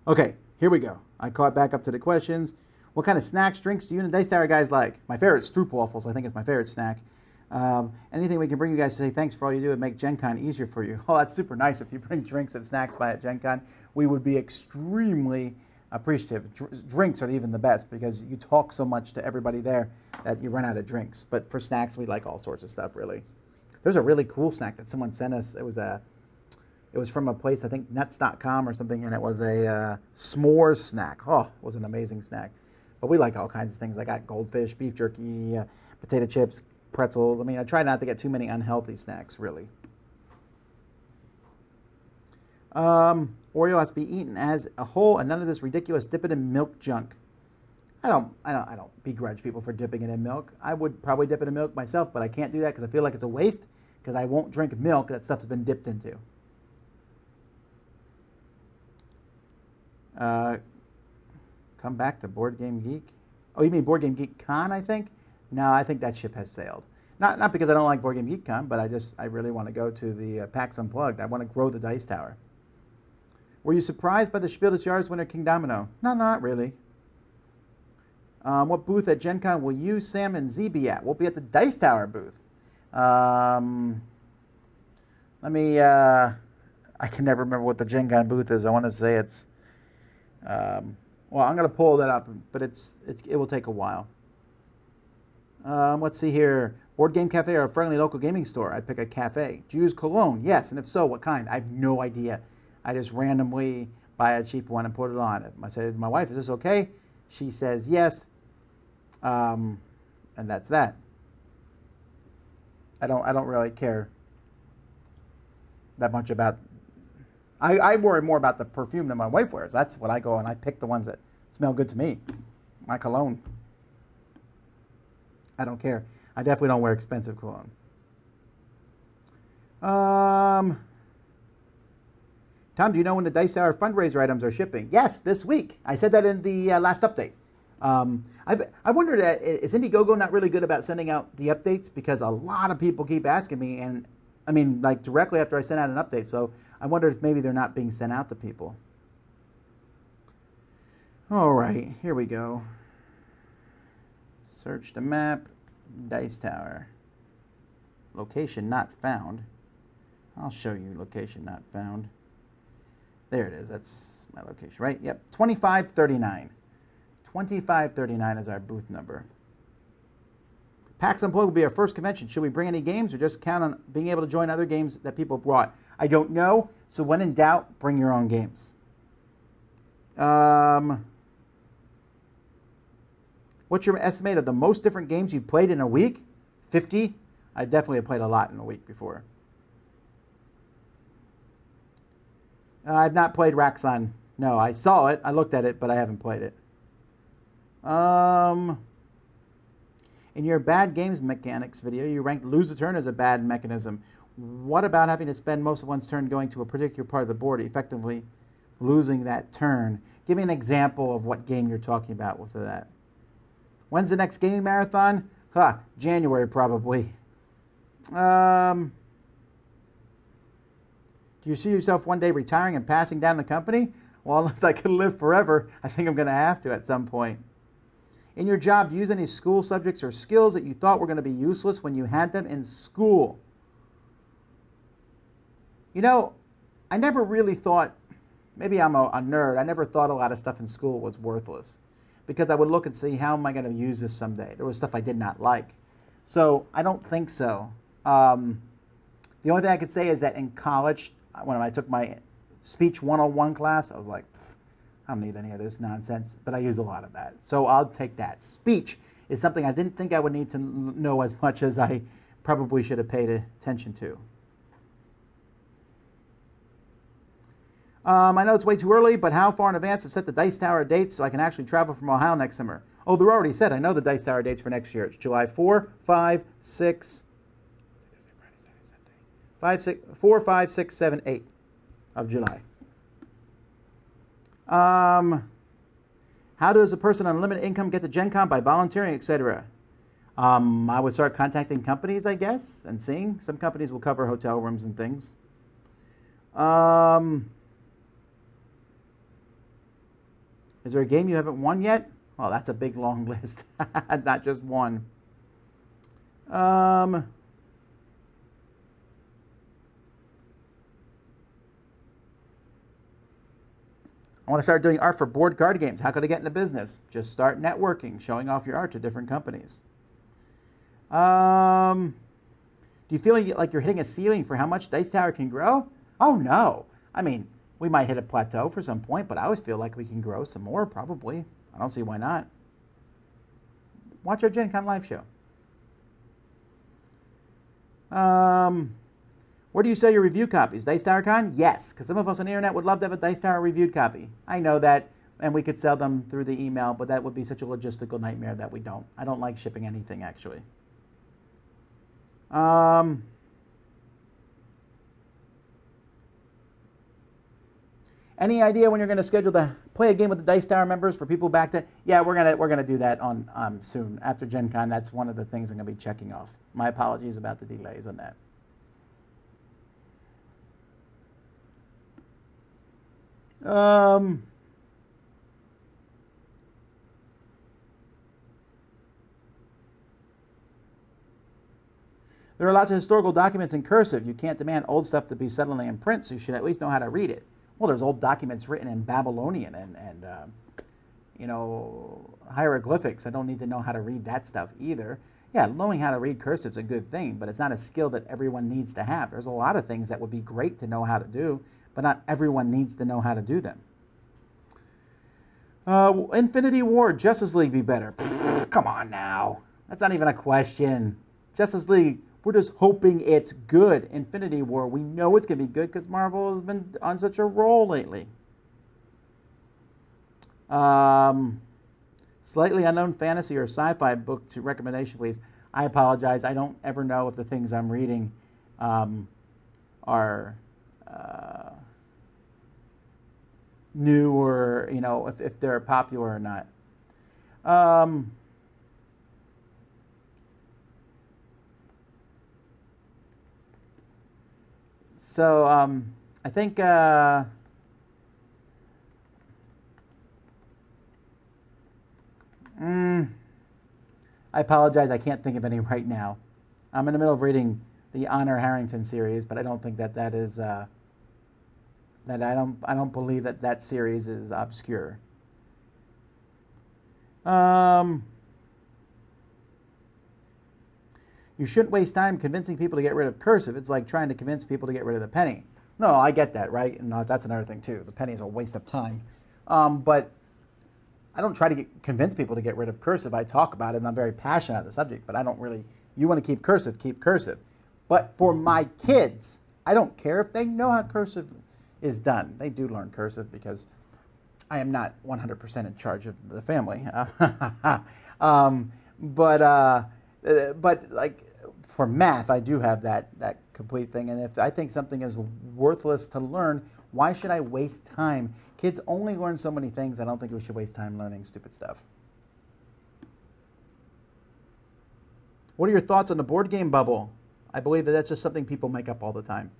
[SPEAKER 1] Okay, here we go. I caught back up to the questions. What kind of snacks, drinks do you and the Dice Tower guys like? My favorite is Stroop Waffles. I think it's my favorite snack. Anything we can bring you guys to say thanks for all you do and make Gen Con easier for you. Oh, that's super nice. If you bring drinks and snacks by at Gen Con, we would be extremely appreciative. Drinks are even the best because you talk so much to everybody there that you run out of drinks. But for snacks, we like all sorts of stuff, really. There's a really cool snack that someone sent us. It was from a place, I think nuts.com or something, and it was a s'mores snack. Oh, it was an amazing snack. But we like all kinds of things. I got goldfish, beef jerky, potato chips, pretzels. I mean, I try not to get too many unhealthy snacks, really. Oreo has to be eaten as a whole, and none of this ridiculous dip it in milk junk. I don't begrudge people for dipping it in milk. I would probably dip it in milk myself, but I can't do that because I feel like it's a waste because I won't drink milk that stuff has been dipped into. Come back to Board Game Geek. Oh, you mean Board Game Geek Con, I think? No, I think that ship has sailed. Not because I don't like Board Game Geek Con, but I really want to go to the PAX Unplugged. I want to grow the Dice Tower. Were you surprised by the Spiel des Jahres winner, King Domino? No, not really. What booth at Gen Con will you, Sam, and Z be at? We'll be at the Dice Tower booth. I can never remember what the Gen Con booth is. I want to say it's... well, I'm going to pull that up, but it will take a while. Let's see here. Board Game Cafe or a friendly local gaming store? I'd pick a cafe. Do you use cologne? Yes, and if so, what kind? I have no idea. I just randomly buy a cheap one and put it on. I say to my wife, is this okay? She says yes, and that's that. I don't really care that much about... I worry more about the perfume than my wife wears. That's what I go and I pick the ones that smell good to me. My cologne. I don't care. I definitely don't wear expensive cologne. Tom, do you know when the Dice Tower fundraiser items are shipping? Yes, this week. I said that in the last update. I wondered, is Indiegogo not really good about sending out the updates? Because a lot of people keep asking me, and I mean, like directly after I sent out an update. So I wonder if maybe they're not being sent out to people. All right, here we go. Search the map, Dice Tower. Location not found. I'll show you location not found. There it is. That's my location, right? Yep, 2539. 2539 is our booth number. PAX Unplugged will be our first convention. Should we bring any games or just count on being able to join other games that people brought? I don't know. So when in doubt, bring your own games. What's your estimate of the most different games you've played in a week? 50? I definitely have played a lot in a week before. I've not played Raxon. No, I saw it. I looked at it, but I haven't played it. In your bad games mechanics video, you ranked lose a turn as a bad mechanism. What about having to spend most of one's turn going to a particular part of the board, effectively losing that turn? Give me an example of what game you're talking about with that. When's the next gaming marathon? January probably. Do you see yourself one day retiring and passing down the company? Well, unless I can live forever, I think I'm going to have to at some point. In your job, do you use any school subjects or skills that you thought were going to be useless when you had them in school? You know, I never really thought, maybe I'm a nerd, I never thought a lot of stuff in school was worthless. Because I would look and see, how am I going to use this someday? There was stuff I did not like. So I don't think so. The only thing I could say is that in college, when I took my speech 101 class, I was like, I don't need any of this nonsense, but I use a lot of that. So I'll take that. Speech is something I didn't think I would need to know as much as I probably should have paid attention to. I know it's way too early, but how far in advance to set the Dice Tower dates so I can actually travel from Ohio next summer? Oh, they're already set. I know the Dice Tower dates for next year. It's July 4, 5, 6, 4, 5, 6, 7, 8 of July. How does a person on limited income get to Gen Con? By volunteering, etc.? I would start contacting companies, I guess, and seeing. Some companies will cover hotel rooms and things. Is there a game you haven't won yet? Well, that's a big, long list. Not just one. I want to start doing art for board card games. How could I get into business? Just start networking, showing off your art to different companies. Do you feel like you're hitting a ceiling for how much Dice Tower can grow? Oh, no. I mean, we might hit a plateau for some point, but I always feel like we can grow some more, probably. I don't see why not. Watch our Gen Con live show. Where do you sell your review copies? Dice Tower Con? Yes, because some of us on the internet would love to have a Dice Tower reviewed copy. I know that, and we could sell them through the email, but that would be such a logistical nightmare that we don't. I don't like shipping anything, actually. Any idea when you're going to schedule to play a game with the Dice Tower members for people back then? Yeah, we're gonna do that on soon after Gen Con. That's one of the things I'm going to be checking off. My apologies about the delays on that. There are lots of historical documents in cursive. You can't demand old stuff to be suddenly in print, so you should at least know how to read it. Well, there's old documents written in Babylonian and you know, hieroglyphics. I don't need to know how to read that stuff either. Yeah, knowing how to read cursive is a good thing, but it's not a skill that everyone needs to have. There's a lot of things that would be great to know how to do, but not everyone needs to know how to do them. Infinity War, Justice League be better? Come on now. That's not even a question. Justice League, we're just hoping it's good. Infinity War, we know it's going to be good because Marvel has been on such a roll lately. Slightly unknown fantasy or sci-fi book to recommendation, please. I apologize. I don't ever know if the things I'm reading are new or, you know, if they're popular or not. So I think I apologize. I can't think of any right now. I'm in the middle of reading the Honor Harrington series, but I don't think that is that I don't believe that series is obscure. You shouldn't waste time convincing people to get rid of cursive. It's like trying to convince people to get rid of the penny. No, I get that, right? And that's another thing, too. The penny is a waste of time. But I don't try to convince people to get rid of cursive. I talk about it, and I'm very passionate about the subject, but I don't really... You want to keep cursive, keep cursive. But for my kids, I don't care if they know how cursive is done. They do learn cursive because I am not 100% in charge of the family. But like... for math, I do have that complete thing. And if I think something is worthless to learn, why should I waste time? Kids only learn so many things. I don't think we should waste time learning stupid stuff. What are your thoughts on the board game bubble? I believe that that's just something people make up all the time.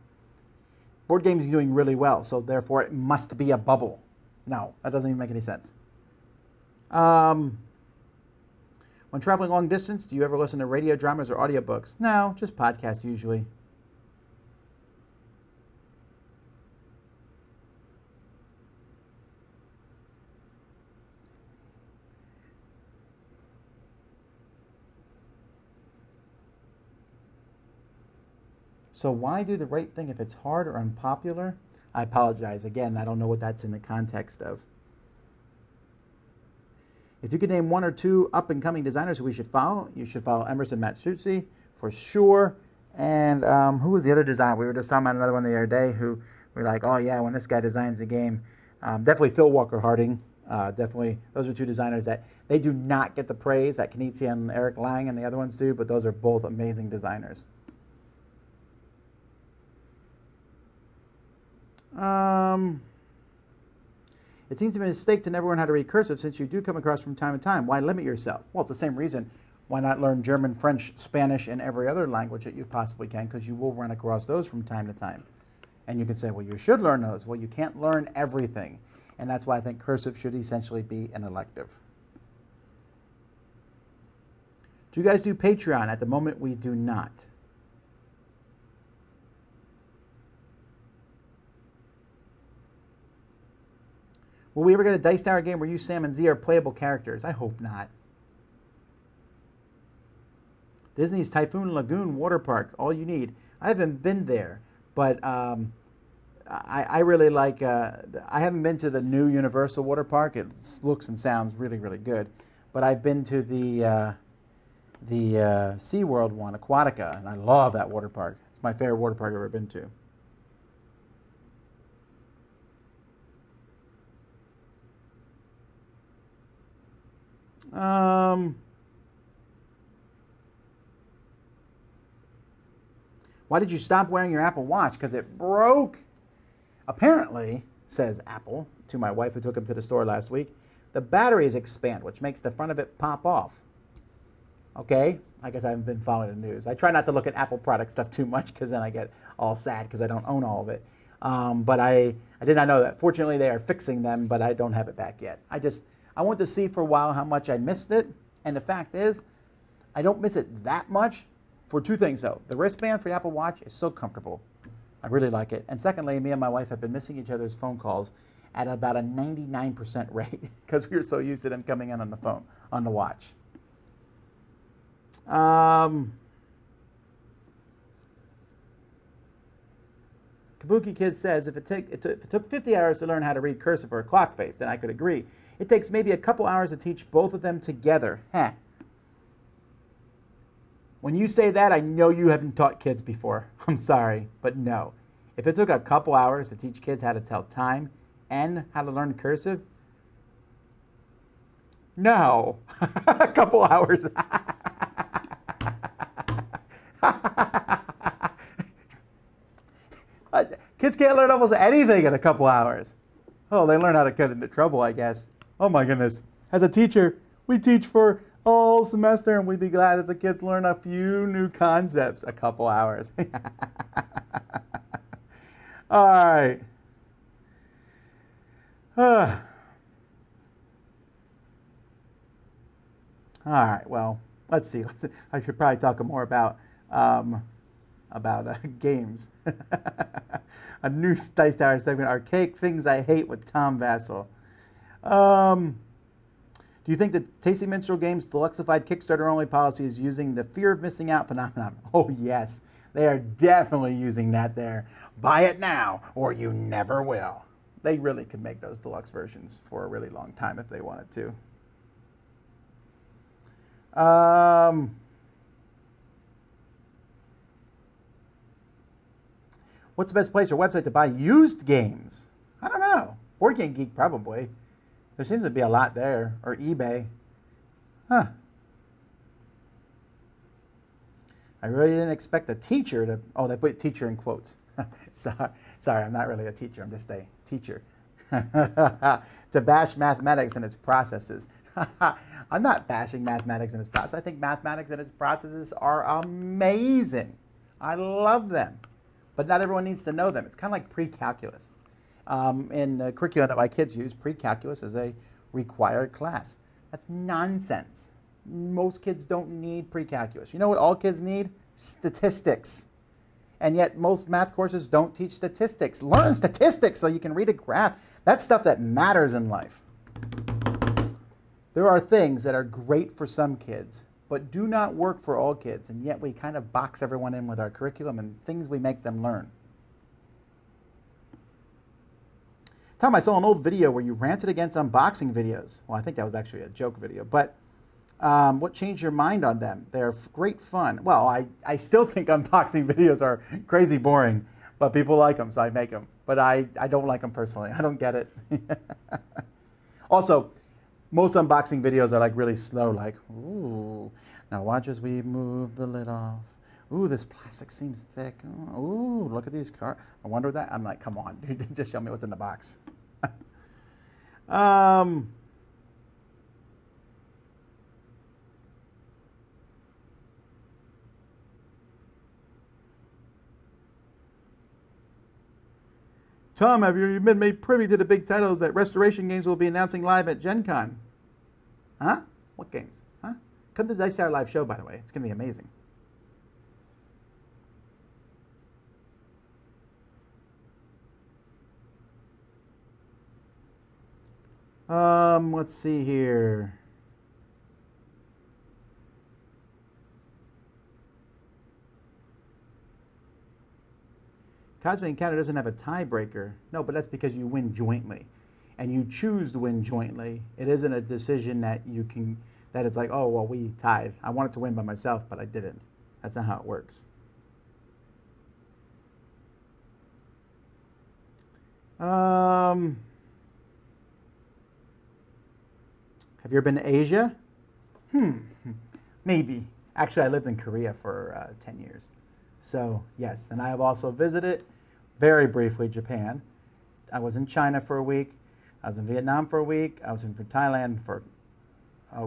[SPEAKER 1] Board games are doing really well, so therefore it must be a bubble. No, that doesn't even make any sense. When traveling long distance, do you ever listen to radio dramas or audiobooks? No, just podcasts usually. So why do the right thing if it's hard or unpopular? I apologize. Again, I don't know what that's in the context of. If you could name one or two up-and-coming designers who we should follow, you should follow Emerson Matsuuchi for sure. And who was the other designer? We were just talking about another one the other day who we're like, oh yeah, when this guy designs a game. Definitely Phil Walker Harding. Definitely, those are two designers that they do not get the praise that Knizia and Eric Lang and the other ones do, but those are both amazing designers. It seems to be a mistake to never learn how to read cursive since you do come across from time to time. Why limit yourself? Well, it's the same reason. Why not learn German, French, Spanish, and every other language that you possibly can, because you will run across those from time to time. And you can say, well, you should learn those. Well, you can't learn everything. And that's why I think cursive should essentially be an elective. Do you guys do Patreon? At the moment, we do not. Will we ever get a Dice Tower game where you, Sam, and Z are playable characters? I hope not. Disney's Typhoon Lagoon Water Park, all you need. I haven't been there, but I really like... I haven't been to the new Universal Water Park. It looks and sounds really, really good. But I've been to the SeaWorld one, Aquatica, and I love that water park. It's my favorite water park I've ever been to. Why did you stop wearing your Apple Watch? Because it broke. Apparently, says Apple to my wife who took him to the store last week, the batteries expand, which makes the front of it pop off. Okay, I guess I haven't been following the news. I try not to look at Apple product stuff too much because then I get all sad because I don't own all of it. But I did not know that. Fortunately, they are fixing them, but I don't have it back yet. I want to see for a while how much I missed it. And the fact is, I don't miss it that much for two things, though. The wristband for the Apple Watch is so comfortable. I really like it. And secondly, me and my wife have been missing each other's phone calls at about a 99% rate because we were so used to them coming in on the phone, on the watch. Kabuki Kid says, if it took 50 hours to learn how to read cursive or a clock face, then I could agree. It takes maybe a couple hours to teach both of them together. Heh. When you say that, I know you haven't taught kids before. I'm sorry, but no. If it took a couple hours to teach kids how to tell time and how to learn cursive, no. A couple hours. Kids can't learn almost anything in a couple hours. Oh, they learn how to get into trouble, I guess. Oh my goodness. As a teacher, we teach for all semester and we'd be glad if the kids learn a few new concepts. A couple hours. All right. All right, well, let's see. I should probably talk more about games. A new Dice Tower segment, Archaic Things I Hate with Tom Vasel. Do you think that Tasty Minstrel Games' deluxified Kickstarter-only policy is using the fear of missing out phenomenon? Oh, yes. They are definitely using that there. Buy it now, or you never will. They really could make those deluxe versions for a really long time if they wanted to. What's the best place or website to buy used games? I don't know. Board Game Geek, probably. There seems to be a lot there. Or eBay. Huh. I really didn't expect a teacher to, oh, they put teacher in quotes. Sorry, I'm not really a teacher. I'm just a teacher. To bash mathematics and its processes. I'm not bashing mathematics and its process. I think mathematics and its processes are amazing. I love them. But not everyone needs to know them. It's kind of like pre-calculus. In the curriculum that my kids use, pre-calculus is a required class. That's nonsense. Most kids don't need pre-calculus. You know what all kids need? Statistics. And yet most math courses don't teach statistics. Learn statistics so you can read a graph. That's stuff that matters in life. There are things that are great for some kids, but do not work for all kids. And yet we kind of box everyone in with our curriculum and things we make them learn. Tom, I saw an old video where you ranted against unboxing videos. Well, I think that was actually a joke video. But what changed your mind on them? They're great fun. Well, I still think unboxing videos are crazy boring, but people like them, so I make them. But I don't like them personally. I don't get it. Also, most unboxing videos are like really slow, like, ooh, now watch as we move the lid off. Ooh, this plastic seems thick. Ooh, look at these cards. I wonder what that, I'm like, come on, dude, just show me what's in the box. Tom, have you been made privy to the big titles that Restoration Games will be announcing live at Gen Con? Huh? What games? Huh? Come to the Dice Tower live show, by the way. It's going to be amazing. Let's see here. Cosmic Encounter doesn't have a tiebreaker. No, but that's because you win jointly. And you choose to win jointly. It isn't a decision that you can, that it's like, oh, well, we tied. I wanted to win by myself, but I didn't. That's not how it works. Have you ever been to Asia? Maybe. Actually, I lived in Korea for 10 years. So, yes. And I have also visited, very briefly, Japan. I was in China for a week. I was in Vietnam for a week. I was in Thailand for a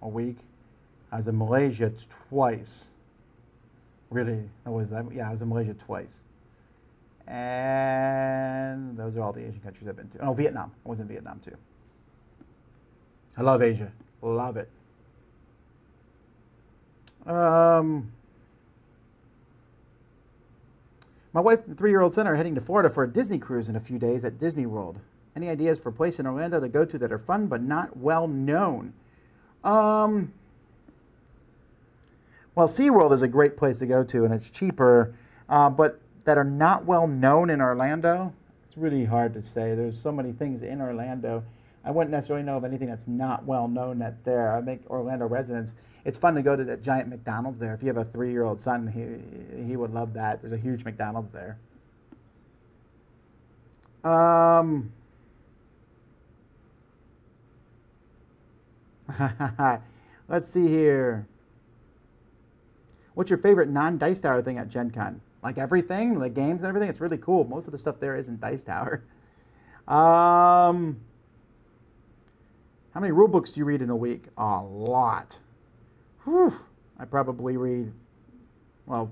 [SPEAKER 1] week. I was in Malaysia twice. Really? I was in Malaysia twice. And those are all the Asian countries I've been to. Oh, Vietnam. I was in Vietnam too. I love Asia. Love it. My wife and 3-year-old son are heading to Florida for a Disney cruise in a few days at Disney World. Any ideas for a place in Orlando to go to that are fun but not well known? Well, SeaWorld is a great place to go to, and it's cheaper, but that are not well known in Orlando, it's really hard to say. There's so many things in Orlando. I wouldn't necessarily know of anything that's not well known that's there. I think Orlando residents, it's fun to go to that giant McDonald's there. If you have a 3-year-old son, he would love that. There's a huge McDonald's there. Let's see here. What's your favorite non-Dice Tower thing at Gen Con? Like everything, the games and everything, it's really cool. Most of the stuff there isn't Dice Tower. How many rule books do you read in a week? A lot. Whew. I probably read, well,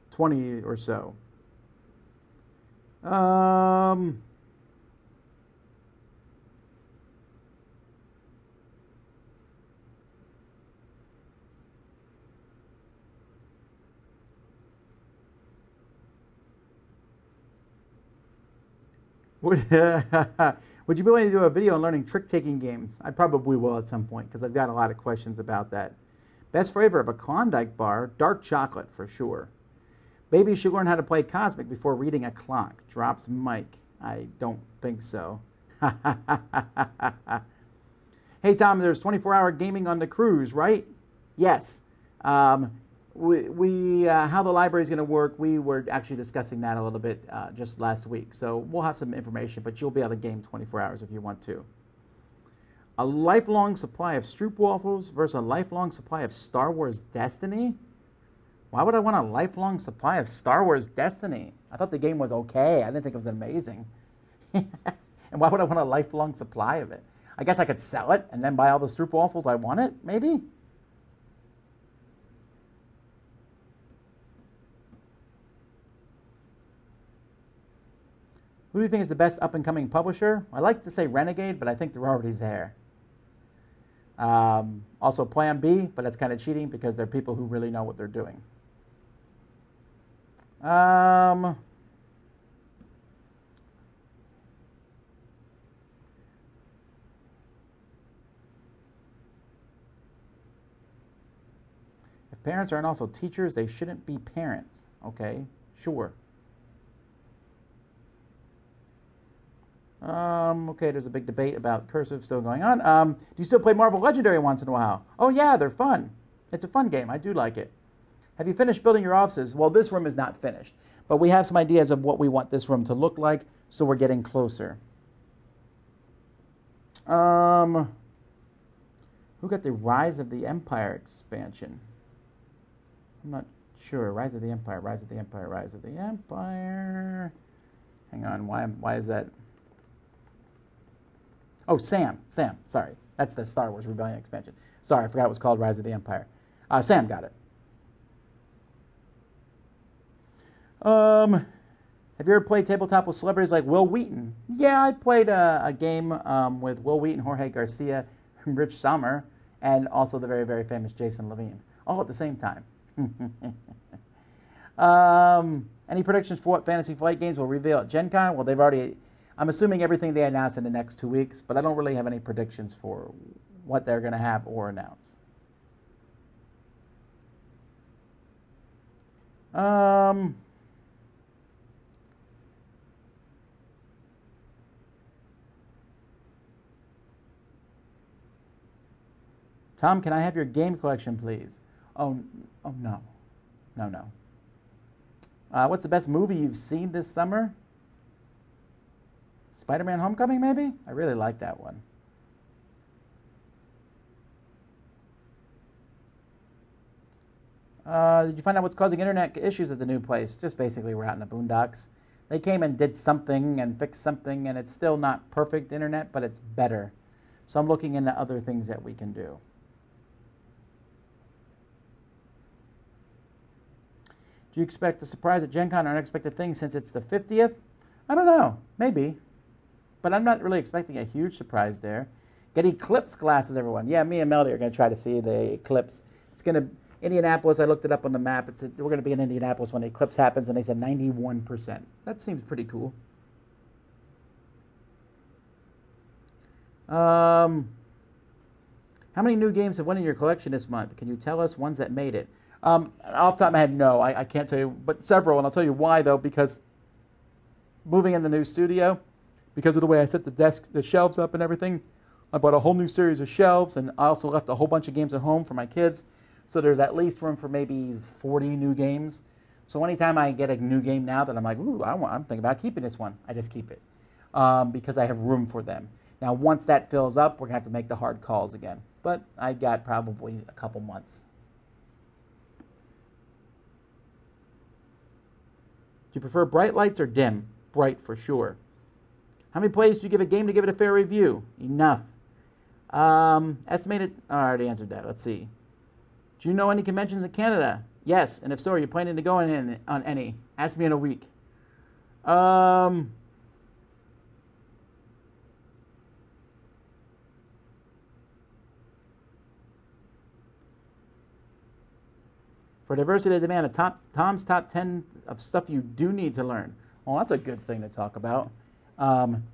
[SPEAKER 1] 20 or so. Would you be willing to do a video on learning trick-taking games? I probably will at some point because I've got a lot of questions about that. Best flavor of a Klondike bar, dark chocolate for sure. Baby should learn how to play Cosmic before reading a clock. Drops mic. I don't think so. Hey, Tom, there's 24-hour gaming on the cruise, right? Yes. How the library is going to work, we were actually discussing that a little bit just last week. So we'll have some information, but you'll be able to game 24 hours if you want to. A lifelong supply of stroopwafels versus a lifelong supply of Star Wars Destiny? Why would I want a lifelong supply of Star Wars Destiny? I thought the game was okay. I didn't think it was amazing. And why would I want a lifelong supply of it? I guess I could sell it and then buy all the stroopwafels I wanted, maybe? Who do you think is the best up-and-coming publisher? I like to say Renegade, but I think they're already there. Also Plan B, but that's kind of cheating because they're people who really know what they're doing. If parents aren't also teachers, they shouldn't be parents. Okay, sure. Okay, there's a big debate about cursive still going on. Do you still play Marvel Legendary once in a while? Oh yeah, they're fun. It's a fun game. I do like it. Have you finished building your offices? Well, this room is not finished, but we have some ideas of what we want this room to look like, so we're getting closer. Who got the Rise of the Empire expansion? I'm not sure. Rise of the Empire, Rise of the Empire, Rise of the Empire. Hang on, why is that? Oh, Sam, sorry. That's the Star Wars Rebellion expansion. Sorry, I forgot it was called Rise of the Empire. Sam got it. Have you ever played tabletop with celebrities like Will Wheaton? Yeah, I played a game with Will Wheaton, Jorge Garcia, Rich Sommer, and also the very, very famous Jason Levine, all at the same time. Any predictions for what Fantasy Flight games will reveal at Gen Con? Well, they've already... I'm assuming everything they announce in the next 2 weeks, but I don't really have any predictions for what they're going to have or announce. Tom, can I have your game collection, please? Oh no. No. What's the best movie you've seen this summer? Spider-Man Homecoming, maybe? I really like that one. Did you find out what's causing internet issues at the new place? Just basically we're out in the boondocks. They came and did something and fixed something, and it's still not perfect internet, but it's better. So I'm looking into other things that we can do. Do you expect a surprise at Gen Con or unexpected things since it's the 50th? I don't know. Maybe. But I'm not really expecting a huge surprise there. Get Eclipse glasses, everyone. Yeah, me and Melody are going to try to see the Eclipse. It's going to... Indianapolis, I looked it up on the map. We're going to be in Indianapolis when the eclipse happens, and they said 91%. That seems pretty cool. How many new games have went in your collection this month? Can you tell us ones that made it? Off the top of my head, no. I can't tell you, but several, and I'll tell you why, though, because moving in the new studio, because of the way I set the shelves up and everything, I bought a whole new series of shelves, and I also left a whole bunch of games at home for my kids. So there's at least room for maybe 40 new games. So anytime I get a new game now that I'm like, ooh, I'm thinking about keeping this one, I just keep it because I have room for them. Now, once that fills up, we're going to have to make the hard calls again. But I got probably a couple months. Do you prefer bright lights or dim? Bright for sure. How many plays do you give a game to give it a fair review? Enough. Estimated, I already answered that. Let's see. Do you know any conventions in Canada? Yes, and if so, are you planning to go on any? Ask me in a week. For diversity of demand, Tom's top 10 of stuff you do need to learn. Well, that's a good thing to talk about.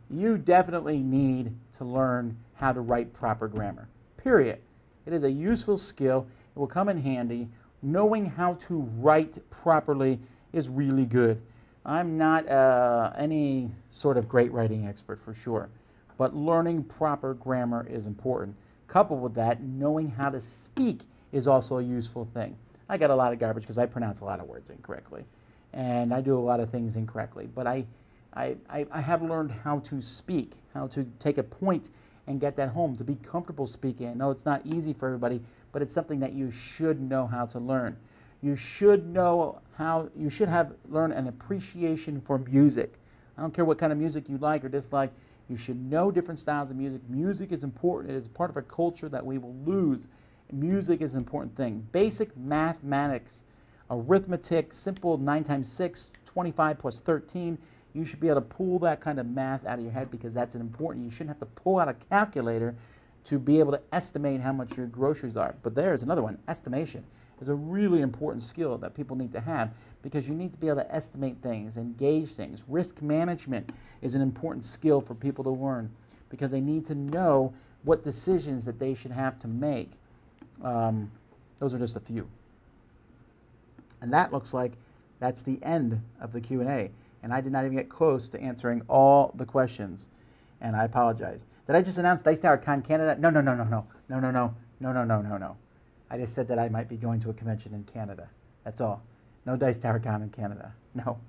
[SPEAKER 1] You definitely need to learn how to write proper grammar, period. It is a useful skill. It will come in handy. Knowing how to write properly is really good. I'm not any sort of great writing expert for sure, but learning proper grammar is important. Coupled with that, knowing how to speak is also a useful thing. I got a lot of garbage because I pronounce a lot of words incorrectly, and I do a lot of things incorrectly, but I have learned how to speak, how to take a point and get that home, to be comfortable speaking. I know it's not easy for everybody, but it's something that you should know how to learn. You should know how, you should have learned an appreciation for music. I don't care what kind of music you like or dislike. You should know different styles of music. Music is important. It is part of a culture that we will lose. Music is an important thing. Basic mathematics, arithmetic, simple 9 times 6, 25 plus 13. You should be able to pull that kind of math out of your head because that's important. You shouldn't have to pull out a calculator to be able to estimate how much your groceries are. But there's another one, estimation. Is a really important skill that people need to have because you need to be able to estimate things and gauge things. Risk management is an important skill for people to learn because they need to know what decisions that they should have to make. Those are just a few. And that looks like that's the end of the Q&A. And I did not even get close to answering all the questions. And I apologize. Did I just announce Dice Tower Con Canada? No. I just said that I might be going to a convention in Canada. That's all. No Dice Tower Con in Canada. No.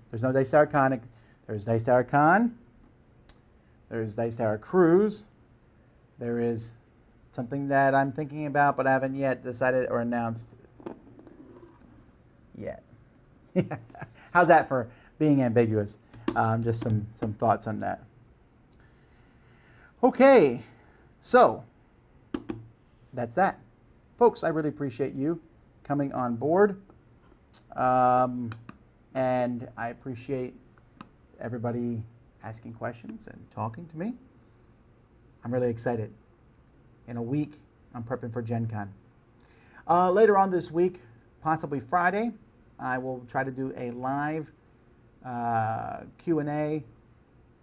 [SPEAKER 1] There's no Dice Tower Con. There's Dice Tower Con. There's Dice Tower Cruise. There is something that I'm thinking about, but I haven't yet decided or announced yet. How's that for being ambiguous? Just some thoughts on that. Okay, so that's that. Folks, I really appreciate you coming on board. And I appreciate everybody asking questions and talking to me. I'm really excited. In a week, I'm prepping for Gen Con. Later on this week, possibly Friday, I will try to do a live Q&A.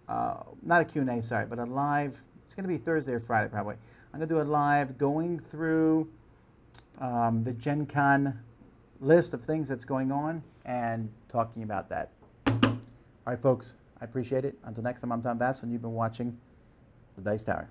[SPEAKER 1] Not a Q&A, sorry, but a live. It's going to be Thursday or Friday, probably. I'm going to do a live going through the Gen Con list of things that's going on and talking about that. All right, folks, I appreciate it. Until next time, I'm Tom Vasel, and you've been watching The Dice Tower.